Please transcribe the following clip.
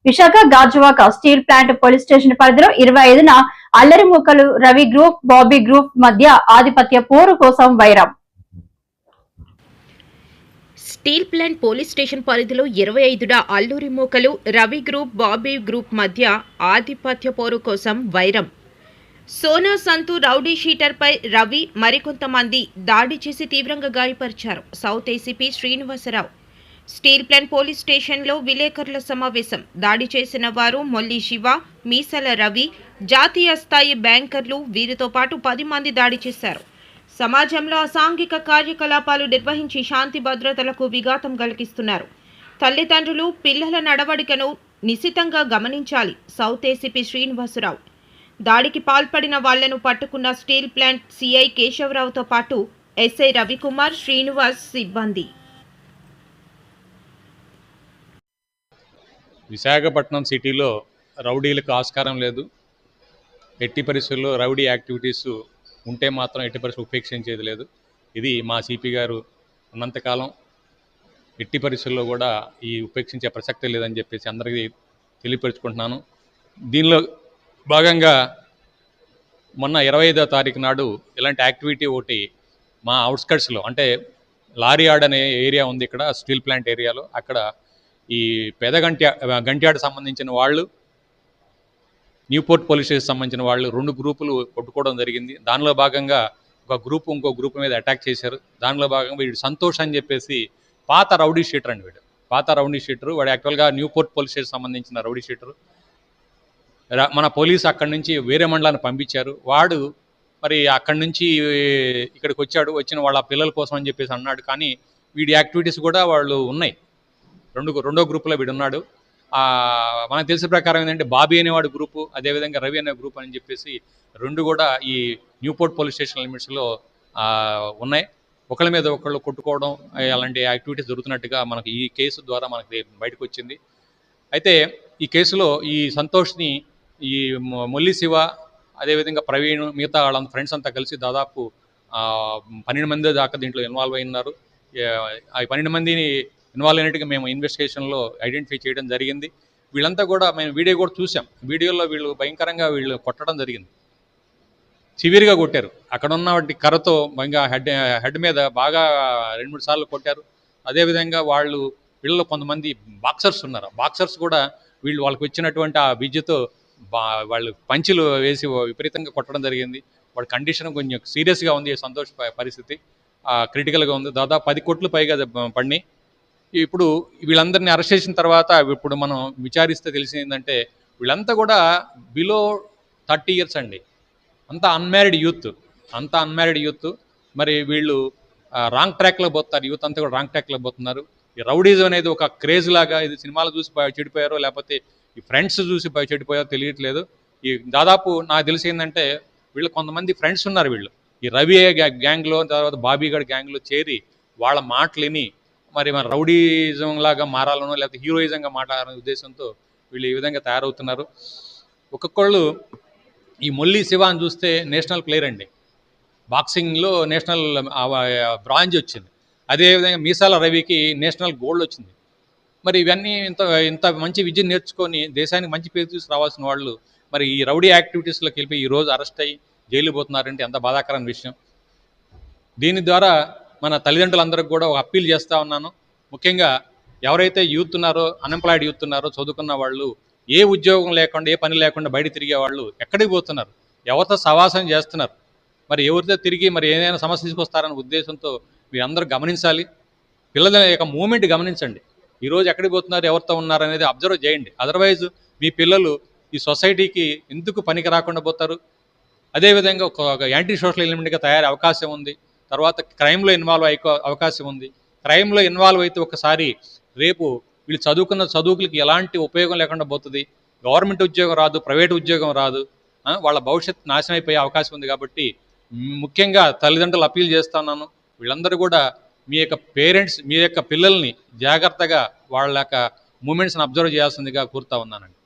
Visakha Gajuwaka steel plant police station పరిధిలో 25న అల్లరిమూకలు Ravi group Bobby group మధ్య ఆధిపత్య పోరు కోసం వైరం. స్టీల్ ప్లాంట్ పోలీస్ స్టేషన్ పరిధిలో 25న అల్లరిమూకలు రవి గ్రూప్ బాబీ గ్రూప్ మధ్య ఆధిపత్య పోరు కోసం వైరం. సోనా సంతు రౌడీ షీటర్పై రవి మరికొంతమంది దాడి చేసి తీవ్రంగా గాయపరిచారు. South ACP Srinivasarao steel plant police స్టేషన్లో విలేకరుల సమావేశం. దాడి చేసిన వారు మొల్లి శివ, మీసల రవి, జాతీయ స్థాయి బ్యాంకర్లు. వీరితో పాటు 10 మంది దాడి చేశారు. సమాజంలో అసాంఘిక కార్యకలాపాలు నిర్వహించి శాంతి భద్రతలకు విఘాతం కలిగిస్తున్నారు. తల్లిదండ్రులు పిల్లల నడవడికను నిశితంగా గమనించాలి. సౌత్ ఏసీపీ శ్రీనివాసరావు దాడికి పాల్పడిన వాళ్లను పట్టుకున్న స్టీల్ ప్లాంట్ సిఐ కేశవరావుతో పాటు ఎస్ఐ రవికుమార్, శ్రీనివాస్ సిబ్బంది. విశాఖపట్నం సిటీలో రౌడీలకు ఆస్కారం లేదు. ఎట్టి పరిస్థితుల్లో రౌడీ యాక్టివిటీస్ ఉంటే మాత్రం ఎట్టి పరిస్థితులు ఉపేక్షించేది లేదు. ఇది మా సిపి గారు ఉన్నంతకాలం ఎట్టి పరిస్థితుల్లో కూడా ఈ ఉపేక్షించే ప్రసక్తే లేదని చెప్పేసి అందరికీ తెలియపరుచుకుంటున్నాను. దీనిలో భాగంగా మొన్న 25వ తారీఖు నాడు ఇలాంటి యాక్టివిటీ ఒకటి మా అవుట్స్కట్స్లో, అంటే లారీయాడ్ అనే ఏరియా ఉంది ఇక్కడ స్టీల్ ప్లాంట్ ఏరియాలో. అక్కడ ఈ గంట్యాడు సంబంధించిన వాళ్ళు, న్యూపోర్ట్ పోలీస్ స్టేషన్ సంబంధించిన వాళ్ళు 2 గ్రూపులు కొట్టుకోవడం జరిగింది. దానిలో భాగంగా ఒక గ్రూపు ఇంకో గ్రూప్ మీద అటాక్ చేశారు. దానిలో భాగంగా వీడు సంతోష్ అని చెప్పేసి పాత రౌడీ షీటర్ అండి. పాత రౌడీ షీటరు వాడు. యాక్చువల్గా న్యూపోర్ట్ పోలీస్ స్టేషన్ సంబంధించిన రౌడీ షీటరు. మన పోలీసు అక్కడి నుంచి వేరే మండలాన్ని పంపించారు. వాడు మరి అక్కడి నుంచి ఇక్కడికి వచ్చాడు. వచ్చిన వాళ్ళ పిల్లల కోసం అని చెప్పేసి అన్నాడు. కానీ వీడి యాక్టివిటీస్ కూడా వాళ్ళు ఉన్నాయి. రెండో గ్రూపులో వీడు ఉన్నాడు. మనకు తెలిసిన ప్రకారం ఏంటంటే బాబీ అనేవాడు గ్రూపు, అదేవిధంగా రవి అనే గ్రూప్ అని చెప్పేసి 2 కూడా ఈ న్యూపోర్ట్ పోలీస్ స్టేషన్ లిమిట్స్లో ఉన్నాయి. ఒకళ్ళ మీద ఒకళ్ళు కొట్టుకోవడం అలాంటి యాక్టివిటీస్ జరుగుతున్నట్టుగా మనకి ఈ కేసు ద్వారా మనకి బయటకు వచ్చింది. అయితే ఈ కేసులో ఈ సంతోష్ని ఈ మొల్లి శివ, అదేవిధంగా ప్రవీణ్, మిగతా వాళ్ళ ఫ్రెండ్స్ అంతా కలిసి దాదాపు 12 మంది దాకా దీంట్లో ఇన్వాల్వ్ అయినారు. ఆ 12 మందిని ఇన్వాల్వ్ అయినట్టుగా మేము ఇన్వెస్టిగేషన్లో ఐడెంటిఫై చేయడం జరిగింది. వీళ్ళంతా కూడా మేము వీడియో కూడా చూసాం. వీడియోలో వీళ్ళు భయంకరంగా కొట్టడం జరిగింది. సివియర్గా కొట్టారు. అక్కడ ఉన్న వాటి కర్రతో భయంగా హెడ్ మీద బాగా 2-3 సార్లు కొట్టారు. అదేవిధంగా వీళ్ళలో కొంతమంది బాక్సర్స్ ఉన్నారు. బాక్సర్స్ కూడా వాళ్ళకి వచ్చినటువంటి ఆ విద్యతో వాళ్ళు పంచులు వేసి విపరీతంగా కొట్టడం జరిగింది. వాడి కండిషన్ కొంచెం సీరియస్గా ఉంది. సంతోష పరిస్థితి క్రిటికల్గా ఉంది. దాదాపు 10 కోట్లు పైగా పడినాయి. ఇప్పుడు వీళ్ళందరినీ అరెస్ట్ చేసిన తర్వాత ఇప్పుడు మనం విచారిస్తే తెలిసింది ఏంటంటే వీళ్ళంతా కూడా బిలో 30 years అండి. అంతా అన్మ్యారీడ్ యూత్. మరి వీళ్ళు రాంగ్ ట్రాక్లో పోతున్నారు. యూత్ అంతా కూడా రాంగ్ ట్రాక్లో పోతున్నారు. ఈ రౌడీజం అనేది ఒక క్రేజ్ లాగా, ఇది సినిమాలు చూసి చెడిపోయారో లేకపోతే ఈ ఫ్రెండ్స్ చూసి చెడిపోయారో తెలియట్లేదు. ఈ దాదాపు నాకు తెలిసి ఏంటంటే వీళ్ళు కొంతమంది ఫ్రెండ్స్ ఉన్నారు. వీళ్ళు ఈ రవి గ్యాంగ్లో, తర్వాత బాబీగఢ్ గ్యాంగ్లో చేరి వాళ్ళ మాటలు విని మరి రౌడీజం లాగా మారాలనో లేకపోతే హీరోయిజంగా మాట్లాడాలనే ఉద్దేశంతో వీళ్ళు ఈ విధంగా తయారవుతున్నారు. ఒక్కొక్కళ్ళు ఈ మొల్లి శివ అని చూస్తే నేషనల్ ప్లేయర్ అండి. బాక్సింగ్లో నేషనల్ బ్రాంజ్ వచ్చింది. అదేవిధంగా మీసాల రవికి నేషనల్ గోల్డ్ వచ్చింది. మరి ఇవన్నీ ఇంత మంచి విద్యను నేర్చుకొని దేశానికి మంచి పేరు తీసుకురావాల్సిన వాళ్ళు మరి ఈ రౌడీ యాక్టివిటీస్లోకి వెళ్ళిపోయి ఈరోజు అరెస్ట్ అయ్యి జైలు పోతున్నారంటే ఎంత బాధాకరమైన విషయం. దీని ద్వారా మన తల్లిదండ్రులందరికీ కూడా ఒక అప్పీల్ చేస్తూ ఉన్నాను. ముఖ్యంగా ఎవరైతే యూత్ ఉన్నారో, అన్ఎంప్లాయిడ్ యూత్ ఉన్నారో, చదువుకున్న వాళ్ళు, ఏ ఉద్యోగం లేకుండా, ఏ పని లేకుండా బయట తిరిగే వాళ్ళు ఎక్కడికి పోతున్నారు, ఎవరితో సవాసం చేస్తున్నారు, మరి ఎవరితో తిరిగి మరి ఏదైనా సమస్య తీసుకొస్తారనే ఉద్దేశంతో మీరందరూ గమనించాలి. పిల్లల యొక్క మూమెంట్ గమనించండి. ఈరోజు ఎక్కడికి పోతున్నారు, ఎవరితో ఉన్నారు అనేది అబ్జర్వ్ చేయండి. అదర్వైజ్ మీ పిల్లలు ఈ సొసైటీకి ఎందుకు పనికి రాకుండా పోతారు. అదేవిధంగా ఒక యాంటీ సోషల్ ఎలిమెంట్గా తయారయ్యే అవకాశం ఉంది. తర్వాత క్రైమ్లో ఇన్వాల్వ్ అయ్యే అవకాశం ఉంది. క్రైమ్లో ఇన్వాల్వ్ అయితే ఒకసారి రేపు వీళ్ళు చదువుకున్న చదువులకి ఎలాంటి ఉపయోగం లేకుండా పోతుంది. గవర్నమెంట్ ఉద్యోగం రాదు, ప్రైవేట్ ఉద్యోగం రాదు, వాళ్ళ భవిష్యత్తు నాశనం అయిపోయే అవకాశం ఉంది. కాబట్టి ముఖ్యంగా తల్లిదండ్రులు అప్పీల్ చేస్తున్నాను. వీళ్ళందరూ కూడా మీ యొక్క పేరెంట్స్, మీ యొక్క పిల్లల్ని జాగ్రత్తగా వాళ్ళ యొక్క మూమెంట్స్ని అబ్జర్వ్ చేయాల్సిందిగా కోరుతా ఉన్నానండి.